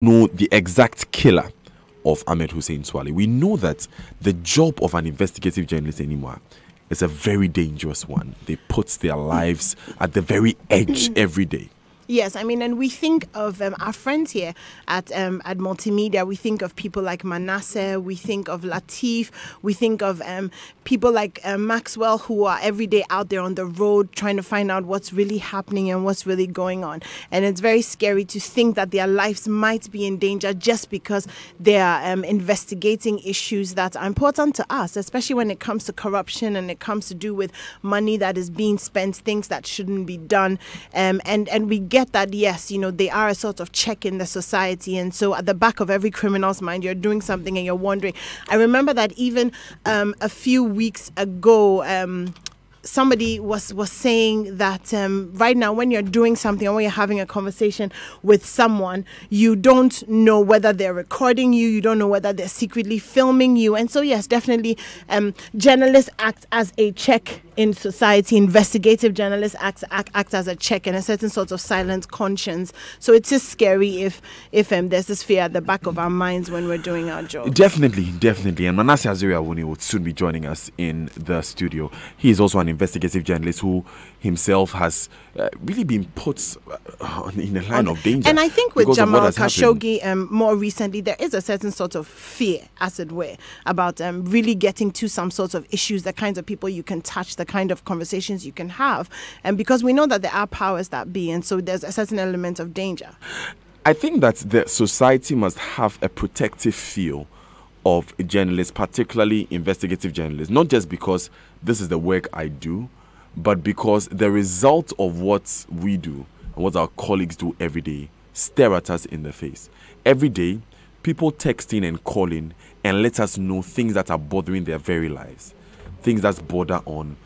know the exact killer of Ahmed Hussein Swale. We know that the job of an investigative journalist anymore is a very dangerous one. They put their lives at the very edge every day. Yes, I mean, and we think of our friends here at Multimedia. We think of people like Manasseh. We think of Latif. We think of people like Maxwell, who are every day out there on the road trying to find out what's really happening and what's really going on. And it's very scary to think that their lives might be in danger just because they are investigating issues that are important to us, especially when it comes to corruption and it comes to do with money that is being spent, things that shouldn't be done. And we get that, yes, they are a sort of check in the society. And so at the back of every criminal's mind, you're doing something and you're wondering. I remember that even a few weeks ago, somebody was saying that right now when you're doing something or when you're having a conversation with someone, you don't know whether they're recording you, you don't know whether they're secretly filming you. And so yes, definitely journalists act as a check in society. Investigative journalists act as a check and a certain sort of silent conscience. So it's just scary if there's this fear at the back of our minds when we're doing our job. Definitely. And Manasseh Azuri-Awuni will soon be joining us in the studio. He is also an investigative journalist who himself has really been put in a line of danger. And I think with Jamal Khashoggi more recently, there is a certain sort of fear, as it were, about really getting to some sorts of issues, the kinds of people you can touch, the kind of conversations you can have. And because we know that there are powers that be, and so there's a certain element of danger. I think that the society must have a protective feel of journalists, particularly investigative journalists, not just because this is the work I do, but because the result of what we do and what our colleagues do every day stare at us in the face. Every day, people text in and call in and let us know things that are bothering their very lives, things that border on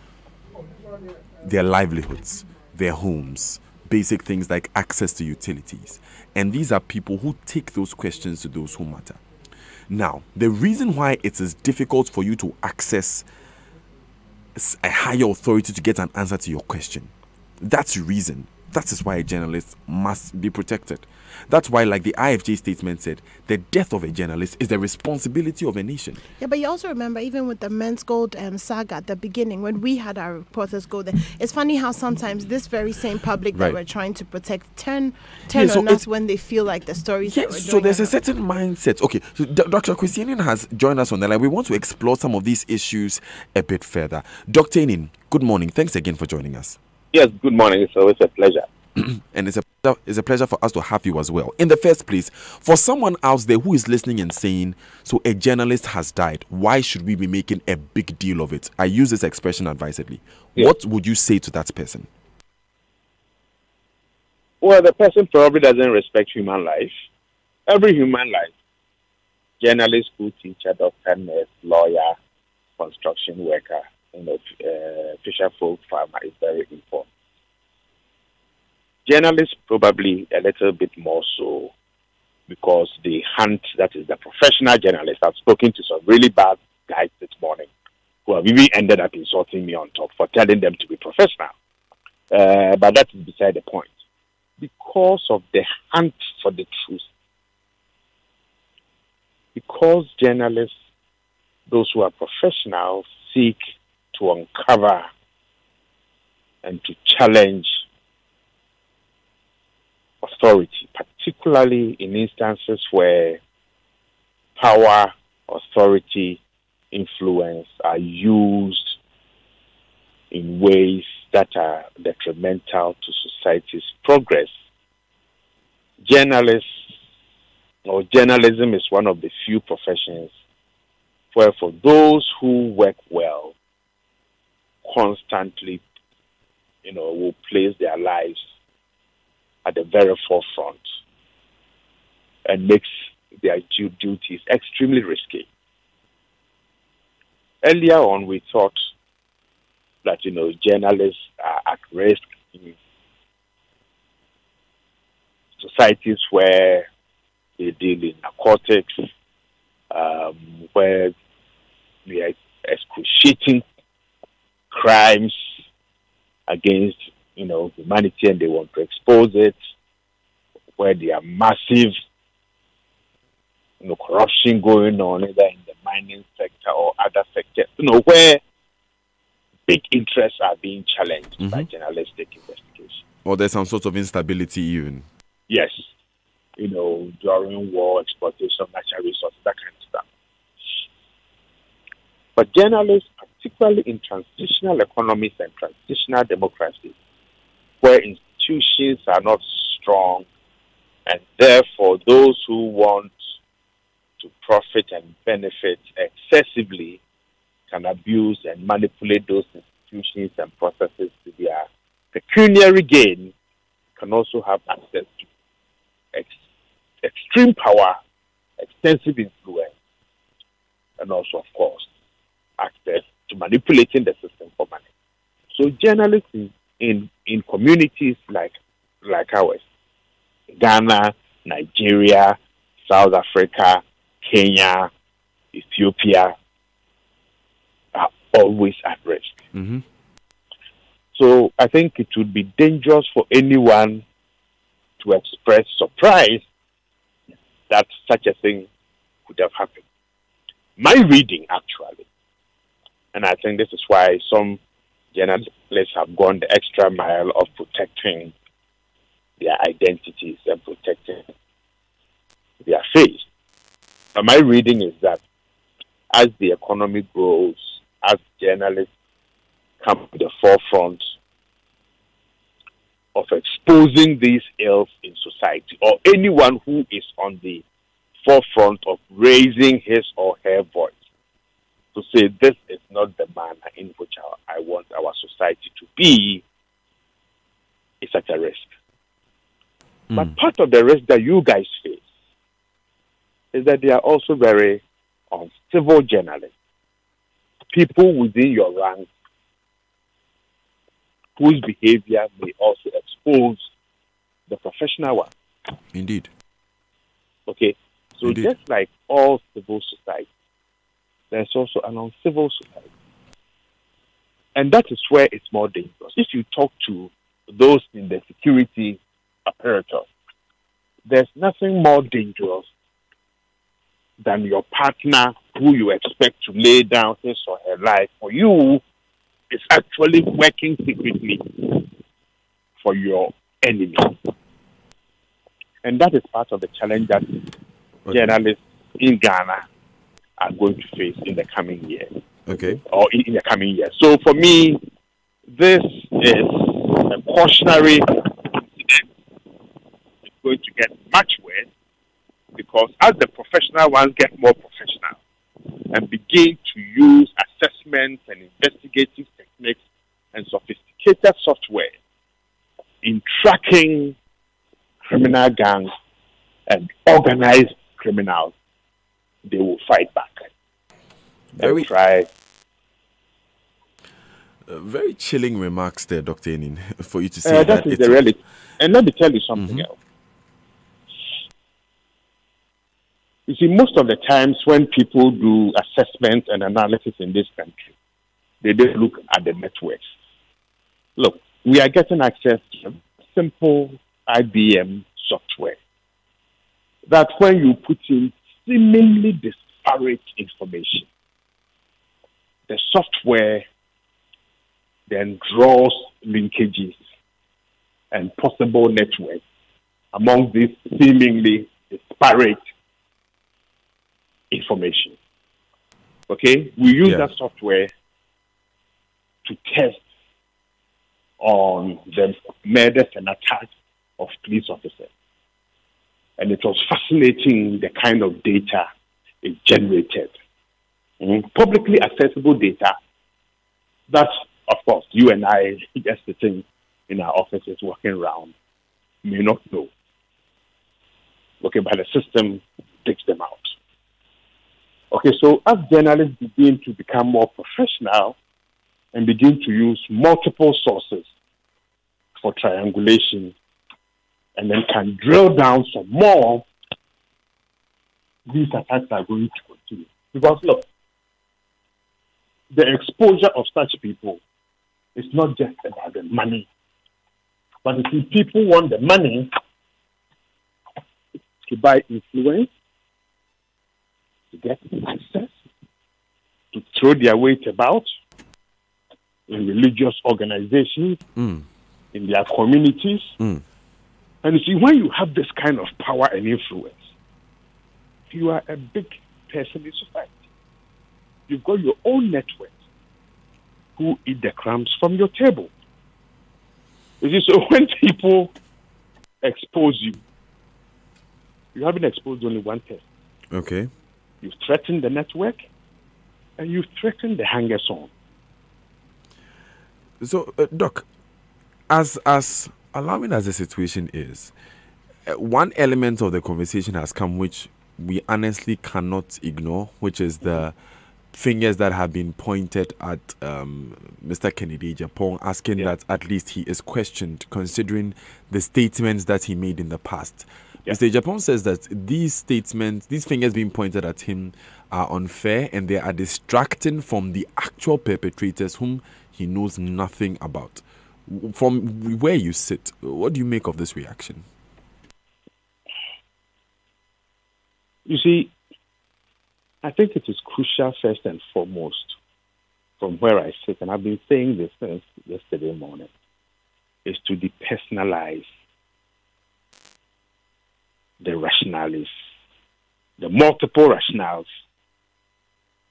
their livelihoods, their homes, basic things like access to utilities. And these are people who take those questions to those who matter. Now, the reason why it is difficult for you to access a higher authority to get an answer to your question, that's the reason. That is why a journalist must be protected. That's why, like the IFJ statement said, the death of a journalist is the responsibility of a nation. Yeah, but you also remember, even with the Men's Gold saga at the beginning, when we had our reporters go there, it's funny how sometimes this very same public that we're trying to protect turn on us when they feel like the stories that we're doing. So there's a certain mindset. Okay, so Dr. Christianian has joined us on the line. We want to explore some of these issues a bit further. Dr. Inin, good morning. Thanks again for joining us. Yes, good morning. It's always a pleasure. And it's a pleasure for us to have you as well. In the first place, for someone out there who is listening and saying, so a journalist has died, why should we be making a big deal of it? I use this expression advisedly. Yes. What would you say to that person? Well, the person probably doesn't respect human life. Every human life, journalist, school teacher, doctor, nurse, lawyer, construction worker, fisher folk, farmer is very important. Journalists probably a little bit more so because they hunt, that is the professional journalists. I've spoken to some really bad guys this morning who have even ended up insulting me on top for telling them to be professional. But that is beside the point. Because of the hunt for the truth. Because journalists, those who are professionals, seek to uncover and to challenge authority, particularly in instances where power, authority, influence are used in ways that are detrimental to society's progress. Journalism is one of the few professions where, for those who work well, constantly, will place their lives at the very forefront and makes their duties extremely risky. Earlier on, we thought that, journalists are at risk in societies where they deal in narcotics, where they are excruciating crimes against, humanity, and they want to expose it, where there are massive corruption going on either in the mining sector or other sectors, where big interests are being challenged by journalistic investigation. Or there's some sort of instability even. Yes. During war, exploitation of natural resources, that kind of stuff. But journalists, particularly in transitional economies and transitional democracies, where institutions are not strong, and therefore those who want to profit and benefit excessively can abuse and manipulate those institutions and processes to their pecuniary gain, can also have access to extreme power, extensive influence, and also, of course, access to manipulating the system for money. So journalists in communities like ours, Ghana, Nigeria, South Africa, Kenya, Ethiopia, are always at risk. So I think it would be dangerous for anyone to express surprise that such a thing could have happened. My reading, actually, and I think this is why some journalists have gone the extra mile of protecting their identities and protecting their faith. But my reading is that as the economy grows, as journalists come to the forefront of exposing these ills in society, or anyone who is on the forefront of raising his or her voice to say this is not the manner in which I want our society to be, is at a risk. But part of the risk that you guys face is that they are also very uncivil journalists, people within your ranks whose behavior may also expose the professional one. Indeed. Okay, so Indeed. Just like all civil society, there's also an uncivil society. And that is where it's more dangerous. If you talk to those in the security apparatus, there's nothing more dangerous than your partner who you expect to lay down his or her life for you is actually working secretly for your enemy. And that is part of the challenge that journalists in Ghana are going to face in the coming year. Okay. Or in the coming year. So for me, this is a cautionary incident. It's going to get much worse because as the professional ones get more professional and begin to use assessments and investigative techniques and sophisticated software in tracking criminal gangs and organized criminals, they will fight back. Very try. Very chilling remarks there, Dr. Enin, for you to say that is the reality. And let me tell you something else. You see, most of the times when people do assessment and analysis in this country, they don't look at the networks. Look, we are getting access to simple IBM software that when you put in seemingly disparate information, the software then draws linkages and possible networks among these seemingly disparate information. Okay? We use that software to test on the murders and attacks of police officers. And it was fascinating the kind of data it generated. Publicly accessible data that, of course, you and I, just sitting in our offices walking around, may not know. Okay, but the system takes them out. Okay, so as journalists begin to become more professional and begin to use multiple sources for triangulation and then can drill down some more, these attacks are going to continue. Because look, the exposure of such people is not just about the money. But if people want the money to buy influence, get access, to throw their weight about in religious organizations, in their communities. And you see, when you have this kind of power and influence, you are a big person in society. You've got your own network who eat the crumbs from your table. You see, so when people expose you, you haven't exposed only one person. Okay. You've threatened the network and you've threatened the hangers-on. So, Doc, as alarming as the situation is, one element of the conversation has come which we honestly cannot ignore, which is the fingers that have been pointed at Mr. Kennedy Agyapong, asking that at least he is questioned, considering the statements that he made in the past. Mr. Agyapong says that these statements, these fingers being pointed at him, are unfair and they are distracting from the actual perpetrators whom he knows nothing about. From where you sit, what do you make of this reaction? You see, I think it is crucial, first and foremost, from where I sit, and I've been saying this since yesterday morning, is to depersonalize the rationales, the multiple rationales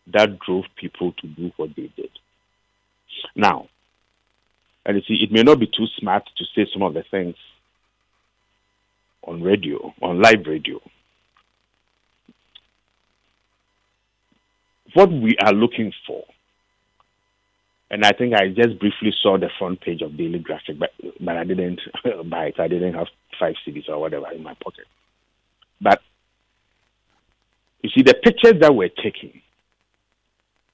that drove people to do what they did. Now, and you see, it may not be too smart to say some of the things on radio, on live radio. What we are looking for, and I think I just briefly saw the front page of Daily Graphic, but I didn't buy it. I didn't have 5 CDs or whatever in my pocket. But you see, the pictures that were taken,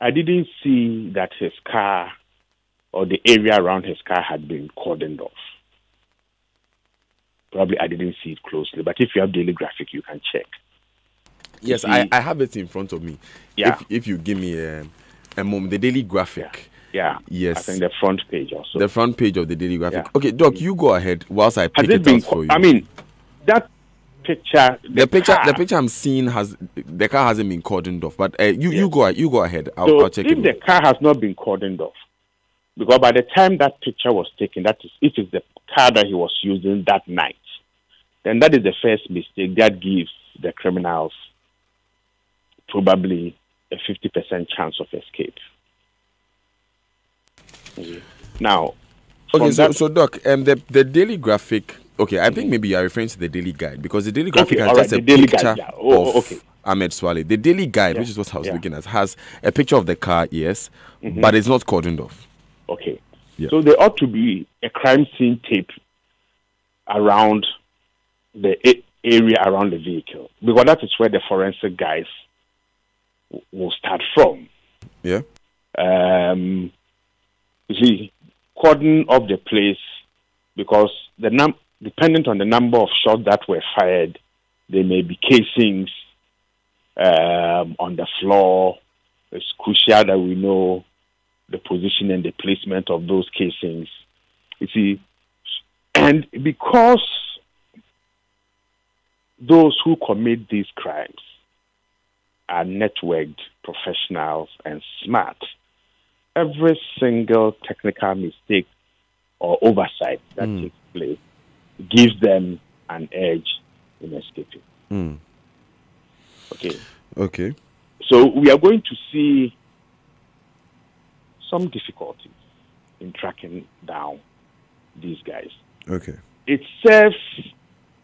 I didn't see that his car or the area around his car had been cordoned off. Probably I didn't see it closely, but if you have Daily Graphic, you can check. Yes, I have it in front of me. Yeah. If you give me a moment, the Daily Graphic. Yeah. Yes. I think the front page also. The front page of the Daily Graphic. Yeah. Okay, Doc, you go ahead whilst I pick it out for you. I mean, that picture. The picture I'm seeing the car hasn't been cordoned off, but you go ahead. I'll check it. If the car has not been cordoned off, because by the time that picture was taken, that is, if it's the car that he was using that night, then that is the first mistake that gives the criminals probably a 50% chance of escape. Now, okay, so Doc, the Daily Graphic. Okay, I think maybe you are referring to the Daily Guide, because the Daily Graphic has just a picture of Ahmed Swale. The Daily Guide, which is what I was looking at, has a picture of the car, yes, but it's not cordoned off. Okay. Yeah. So there ought to be a crime scene tape around the area around the vehicle, because that is where the forensic guys will start from. Yeah. You see, cordon off the place, because dependent on the number of shots that were fired, there may be casings on the floor. It's crucial that we know the position and the placement of those casings. You see, and because those who commit these crimes are networked professionals and smart, every single technical mistake or oversight that takes place gives them an edge in escaping. Okay. So we are going to see some difficulties in tracking down these guys. Okay. It serves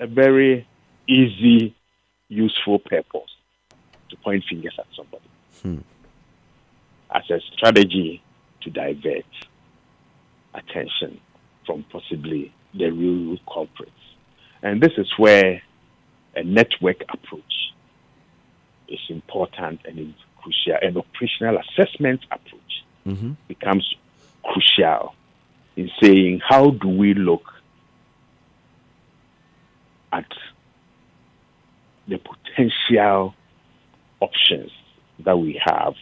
a very easy, useful purpose to point fingers at somebody as a strategy to divert attention from possibly the real culprits. And this is where a network approach is important and is crucial. An operational assessment approach becomes crucial in saying, how do we look at the potential options that we have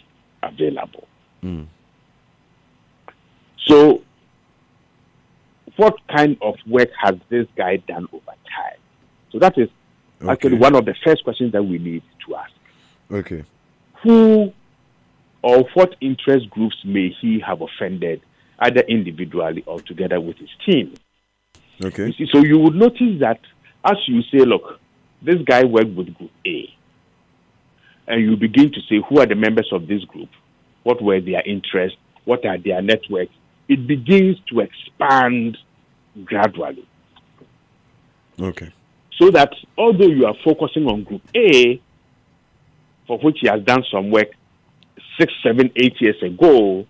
available? So, what kind of work has this guy done over time? So that is actually one of the first questions that we need to ask. Okay. who or what interest groups may he have offended, either individually or together with his team. Okay. You see, so you would notice that as you say, look, this guy worked with Group A, and you begin to say, who are the members of this group? What were their interests? What are their networks? It begins to expand gradually. Okay. So that although you are focusing on Group A, for which he has done some work 6, 7, 8 years ago,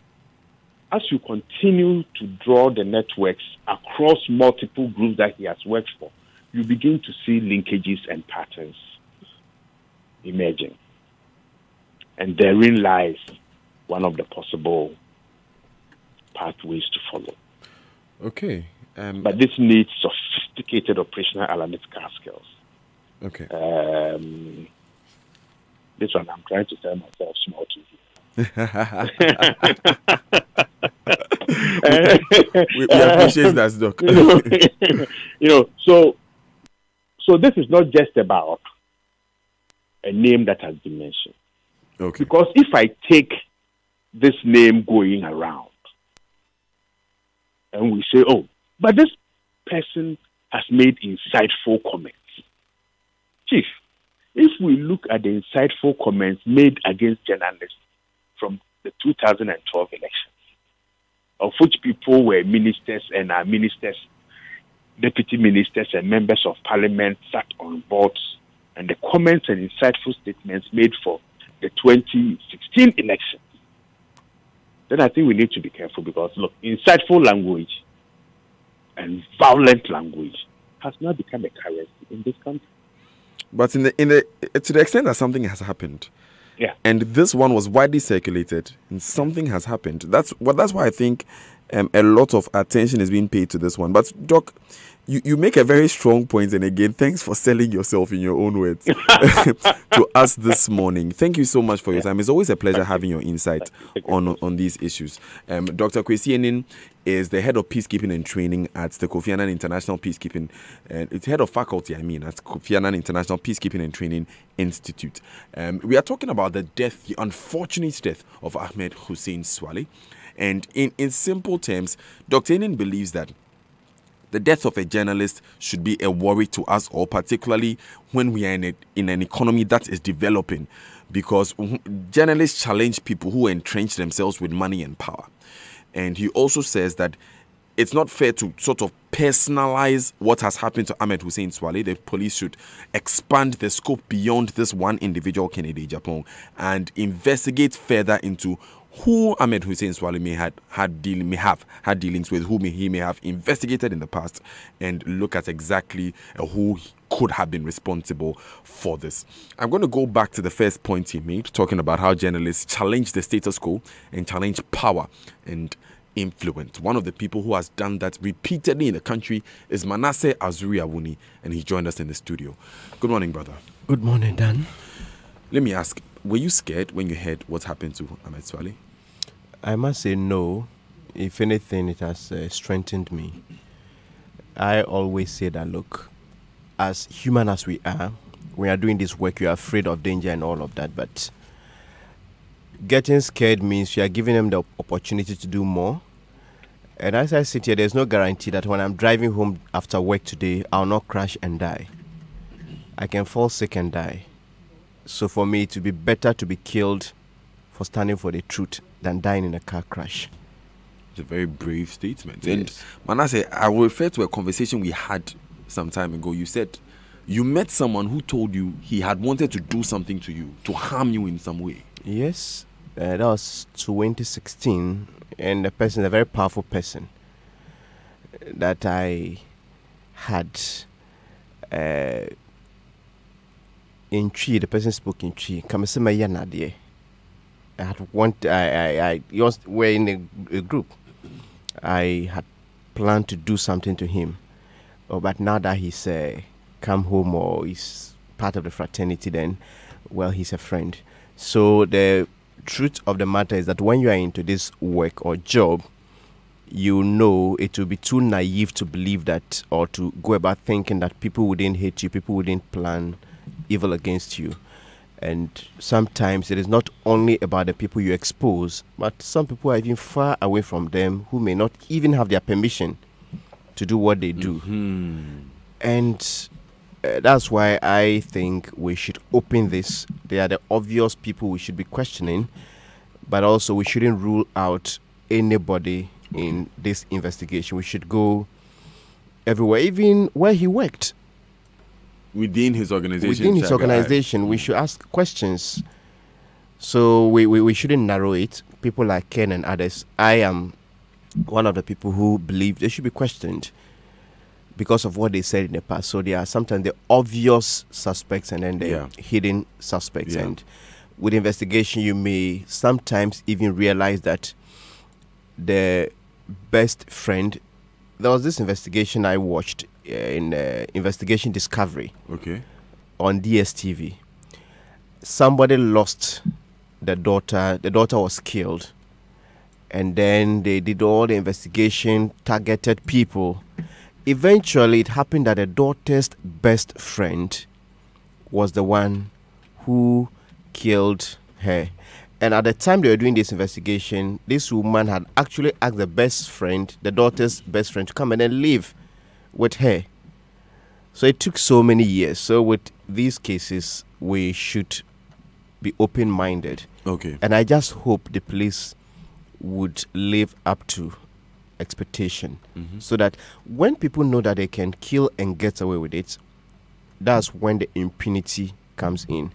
as you continue to draw the networks across multiple groups that he has worked for, you begin to see linkages and patterns emerging. And therein lies one of the possible pathways to follow. Okay. But this needs sophisticated operational analytical skills. Okay. This one, I'm trying to tell myself small to you. we appreciate that, Doc. So this is not just about a name that has been mentioned. Okay. Because if I take this name going around and we say, oh, but this person has made insightful comments. Chief, if we look at the insightful comments made against journalists from the 2012 elections, of which people were ministers and our ministers, deputy ministers and members of parliament sat on boards, and the comments and insightful statements made for the 2016 elections, then I think we need to be careful because, look, insightful language and violent language has not become a currency in this country. But to the extent that something has happened, yeah, and this one was widely circulated, and something has happened. That's why I think a lot of attention is being paid to this one. But Doc, you make a very strong point, and again, thanks for selling yourself in your own words to us this morning. Thank you so much for your time. It's always a pleasure having your insight on these issues. Dr. Kwesi Aning is the head of peacekeeping and training at the Kofi Annan International Peacekeeping, it's head of faculty, at Kofi Annan International Peacekeeping and Training Institute. We are talking about the unfortunate death of Ahmed Hussein Swale. And in simple terms, Dr. Aning believes that the death of a journalist should be a worry to us all, particularly when we are in an economy that is developing, because journalists challenge people who entrench themselves with money and power. And he also says that it's not fair to sort of personalize what has happened to Ahmed Hussein Swale. The police should expand the scope beyond this one individual, Kennedy Agyapong, and investigate further into who Ahmed Hussein Swale may have had dealings with, whom he may have investigated in the past, and look at exactly who could have been responsible for this. I'm going to go back to the first point he made, talking about how journalists challenge the status quo and challenge power and influence. One of the people who has done that repeatedly in the country is Manasseh Azuri-Awuni, and he joined us in the studio. Good morning, brother. Good morning, Dan. Let me ask, were you scared when you heard what happened to Ahmed Swale? I must say no. If anything, it has strengthened me. I always say that, look, as human as we are doing this work, you are afraid of danger and all of that, but getting scared means you are giving them the opportunity to do more. And as I sit here, there's no guarantee that when I'm driving home after work today, I'll not crash and die. I can fall sick and die. So for me, it would be better to be killed for standing for the truth than dying in a car crash. It's a very brave statement. Yes. And Manasseh, I will refer to a conversation we had some time ago. You said you met someone who told you he had wanted to do something to you, to harm you in some way. Yes, that was 2016, and the person is a very powerful person that I had in Chi. The person spoke in Chi. I had we're in a group. I had planned to do something to him, but now that he's come home or he's part of the fraternity, then, well, he's a friend. So the truth of the matter is that when you are into this work or job, you know it will be too naive to believe that, or to go about thinking that people wouldn't hate you, people wouldn't plan evil against you. And sometimes it is not only about the people you expose, but some people are even far away from them who may not even have their permission to do what they do. And that's why I think we should open this. They are the obvious people we should be questioning, but also we shouldn't rule out anybody in this investigation. We should go everywhere, even where he worked. Within his organization. Within his organization, we should ask questions. So we shouldn't narrow it. People like Ken and others, I am one of the people who believe they should be questioned because of what they said in the past. So there are sometimes the obvious suspects and then the hidden suspects. And with investigation, you may sometimes even realize that the best friend. There was this investigation I watched in Investigation Discovery on DSTV. Somebody lost the daughter. The daughter was killed. And then they did all the investigation, targeted people. Eventually, it happened that the daughter's best friend was the one who killed her. And at the time they were doing this investigation, this woman had actually asked the best friend, the daughter's best friend, to come and then live with her. So it took so many years. So with these cases, we should be open-minded. And I just hope the police would live up to expectation, so that when people know that they can kill and get away with it, that's when the impunity comes in.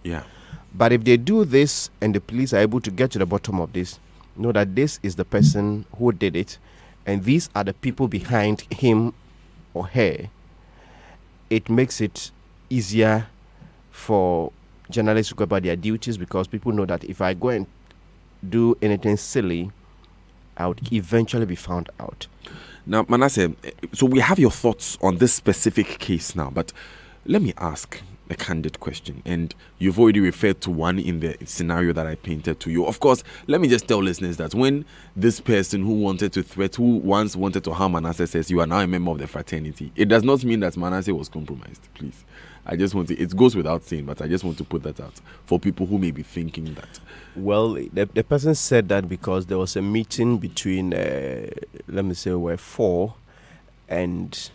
But if they do this and the police are able to get to the bottom of this, know that this is the person who did it, and these are the people behind him or her, it makes it easier for journalists to go about their duties, because people know that if I go and do anything silly, I would eventually be found out. Now, Manasseh, so we have your thoughts on this specific case now, but let me ask a candid question, and you've already referred to one in the scenario that I painted to you. Of course, let me just tell listeners that when this person who once wanted to harm Manasseh says you are now a member of the fraternity, it does not mean that Manasseh was compromised. Please, I just want to, it goes without saying, but I just want to put that out for people who may be thinking that. Well, the person said that because there was a meeting between, let me say, were four, and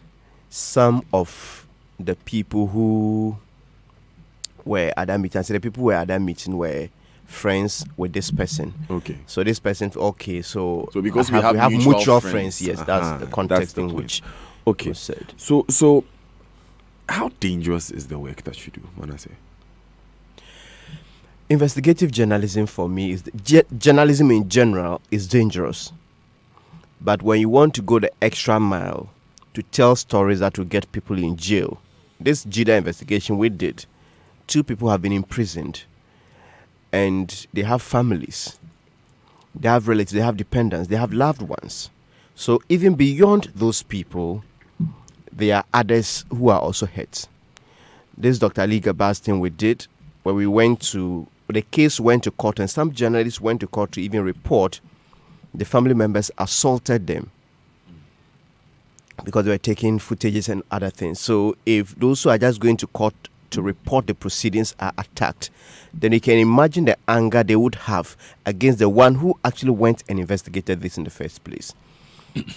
some of the people who were at that meeting, I said the people who were at that meeting were friends with this person. So this person, so because we have mutual friends, yes, that's the context in which was said. So how dangerous is the work that you do, Manasseh? Investigative journalism for me is journalism in general is dangerous. But when you want to go the extra mile to tell stories that will get people in jail, this JIDA investigation we did, 2 people have been imprisoned, and they have families, they have relatives, they have dependents, they have loved ones. So even beyond those people, there are others who are also hurt. This Dr. Ali Gabastin we did, where the case went to court, and some journalists went to court to even report the family members assaulted them because they were taking footages and other things. So if those who are just going to court to report the proceedings are attacked, then you can imagine the anger they would have against the one who actually went and investigated this in the first place.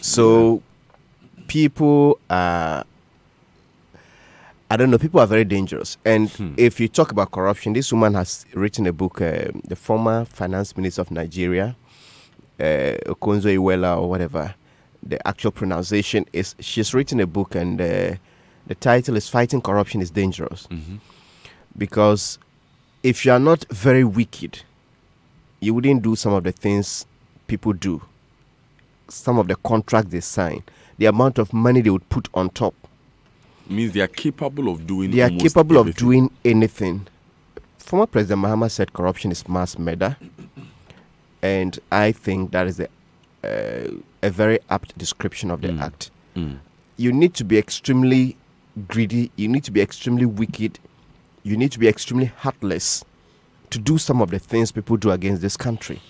So people are, I don't know, people are very dangerous. And if you talk about corruption, this woman has written a book, the former finance minister of Nigeria, Okonzo Iweala or whatever the actual pronunciation is, she's written a book, and the title is Fighting Corruption is Dangerous. Because if you are not very wicked, you wouldn't do some of the things people do, some of the contracts they sign, the amount of money they would put on top. Means they are capable of doing anything. Former President Mahama said corruption is mass murder, and I think that is a very apt description of the act. You need to be extremely greedy, you need to be extremely wicked, you need to be extremely heartless to do some of the things people do against this country.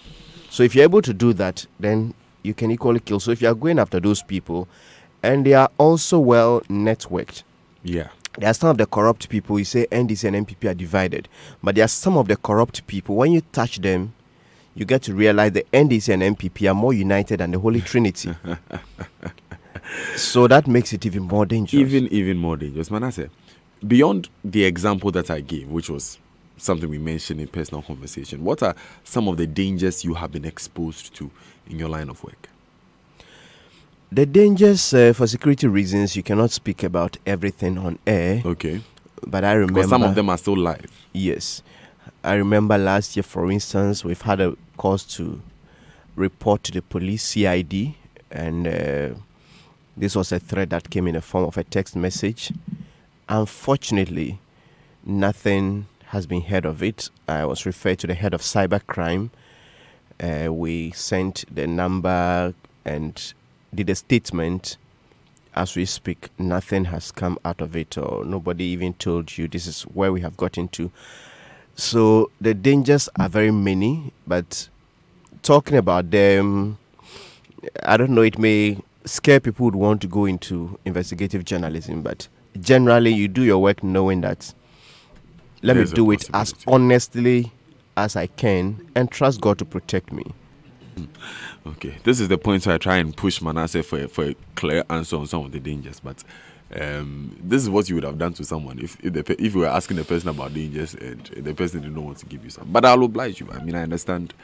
So if you're able to do that, then you can equally kill. So if you are going after those people, and they are also well networked, There are some of the corrupt people. You say NDC and NPP are divided, but there are some of the corrupt people. When you touch them, you get to realize the NDC and NPP are more united than the Holy Trinity. So that makes it even more dangerous. Even more dangerous. Manasseh, beyond the example that I gave, which was something we mentioned in personal conversation, what are some of the dangers you have been exposed to in your line of work? The dangers, for security reasons, you cannot speak about everything on air. Okay. But I remember... Because some of them are still live. Yes. I remember last year, for instance, we've had a cause to report to the police, CID, and this was a threat that came in the form of a text message. Unfortunately, nothing has been heard of it. I was referred to the head of cybercrime. We sent the number and did a statement. As we speak, nothing has come out of it, or nobody even told you this is where we have gotten to. So the dangers are very many, but talking about them, I don't know, it may scare people who would want to go into investigative journalism, but generally you do your work knowing that let me do it as honestly as I can and trust God to protect me. Okay, this is the point where I try and push Manasseh for a clear answer on some of the dangers, but this is what you would have done to someone if you were asking the person about dangers and the person didn't want to give you some. But I'll oblige you. I mean, I understand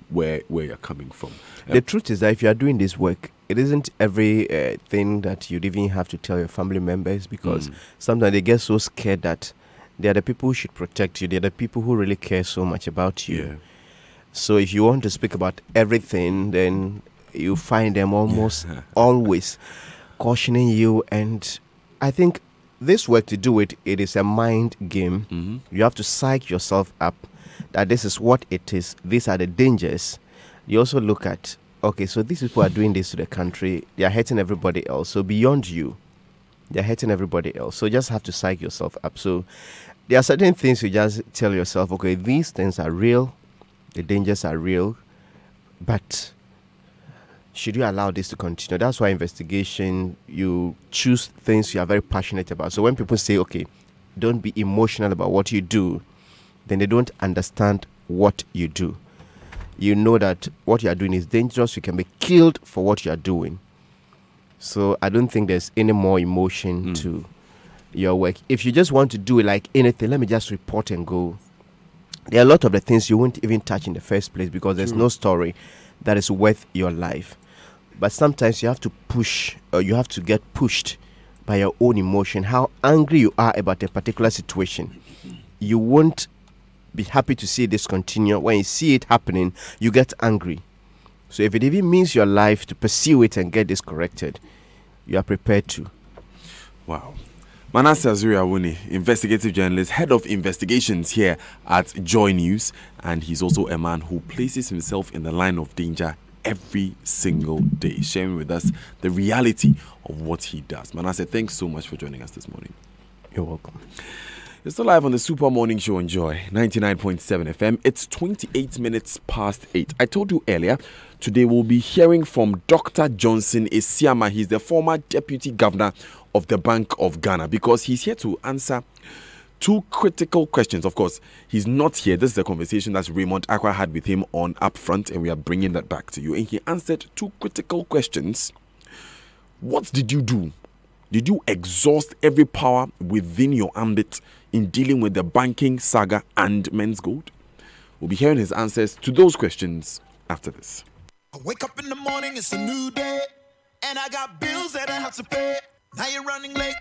where you're coming from. The truth is that if you are doing this work, it isn't every thing that you'd even have to tell your family members, because sometimes they get so scared that they are the people who should protect you. They are the people who really care so much about you. Yeah. So if you want to speak about everything, then you find them almost always cautioning you. And I think this work, to do it, it is a mind game. Mm-hmm. You have to psych yourself up that this is what it is. These are the dangers. You also look at, okay, so these people are doing this to the country. They are hurting everybody else. So beyond you, they are hurting everybody else. So you just have to psych yourself up. So there are certain things you just tell yourself, okay, these things are real. The dangers are real, but should you allow this to continue? That's why investigation, you choose things you are very passionate about. So when people say, okay, don't be emotional about what you do, then they don't understand what you do. You know that what you are doing is dangerous. You can be killed for what you are doing. So I don't think there's any more emotion to your work. If you just want to do it like anything, let me just report and go. There are a lot of the things you won't even touch in the first place because there's no story that is worth your life. But sometimes you have to push, or you have to get pushed by your own emotion, how angry you are about a particular situation. You won't be happy to see this continue. When you see it happening, you get angry. So if it even means your life to pursue it and get this corrected, you are prepared to. Wow. Manasseh Azuri-Awuni, investigative journalist, head of investigations here at Joy News, and he's also a man who places himself in the line of danger every single day, sharing with us the reality of what he does. Manasseh, thanks so much for joining us this morning. You're welcome. You're still live on the Super Morning Show on Joy 99.7 FM. It's 28 minutes past 8. I told you earlier, today we'll be hearing from Dr. Johnson Esiama. He's the former deputy governor of the Bank of Ghana, because he's here to answer two critical questions. Of course, he's not here. This is a conversation that Raymond Akwa had with him on Upfront, and we are bringing that back to you. And he answered two critical questions. What did you do? Did you exhaust every power within your ambit in dealing with the banking saga and Men's Gold? We'll be hearing his answers to those questions after this. I wake up in the morning, it's a new day, and I got bills that I have to pay. Now you're running late.